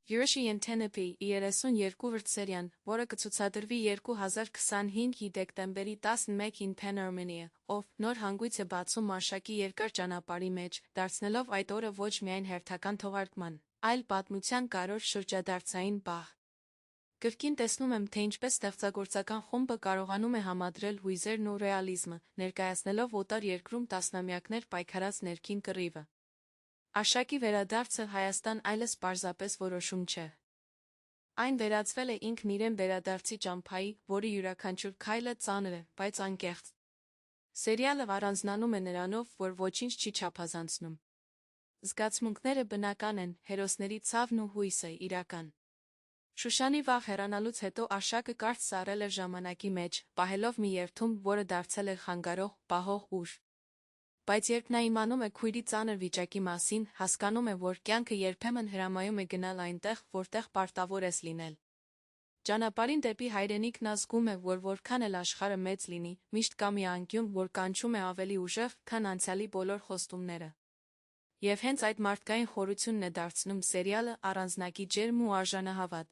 Յուրիշի ենթենպի 32 վրտսերյան, որը կցուցադրվի 2025-ի դեկտեմբերի 11-ին Pan Armenia, ով նոր հանգույց է բացում Արշակի երկար ճանապարհի մեջ, դարձնելով այդ օրը ոչ միայն հերթական թողարկման, այլ պատմության կարևոր շրջադարձային պահ։ Կրկին տեսնում եմ, թե ինչպես ստեղծագործական խումբը կարողանում է համադրել հույզերն ու ռեալիզմը, ներկայացնելով օտար երկրում տասնամյակներ պայքարած ներքին կռիվը։ Արշակի վերադարձը Հայաստան այլևս պարզապես որոշում չէ։ Այն վերածվել է ինքն իրեն վերադարձի ճամփայի, որի յուրաքանչյուր քայլը ծանր է, բայց անկեղծ։ Սերիալը առանձնանում է նրանով, որ ոչինչ չի չափազանցնում։ Զգացմունքները բնական են, հերոսների ցավն ու հույսը իրական։ Շուշանի վաղ հեռանալուց հետո Արշակը կարճ սառել էր ժամանակի մեջ, պահելով մի երթում, որը դարձել էր խանգարող, պահող ուժ։ Բայց երբ նա իմանում է քույրի ծանր վիճակի մասին, հասկանում է, որ կյանքը երբեմն հրամայում է գնալ այնտեղ, որտեղ պարտավոր ես լինել։ Ճանապարհին դեպի հայրենիք նա զգում է, որ որքան էլ աշխարհը մեծ լինի, միշտ կա մի անկյուն, որ կանչում է ավելի ուժեղ, քան անցյալի բոլոր խոստումները։ Եվ հենց այդ մարդկային խորությունն է դարձնում սերիալը առանձնակի ջերմ ու արժանահավատ։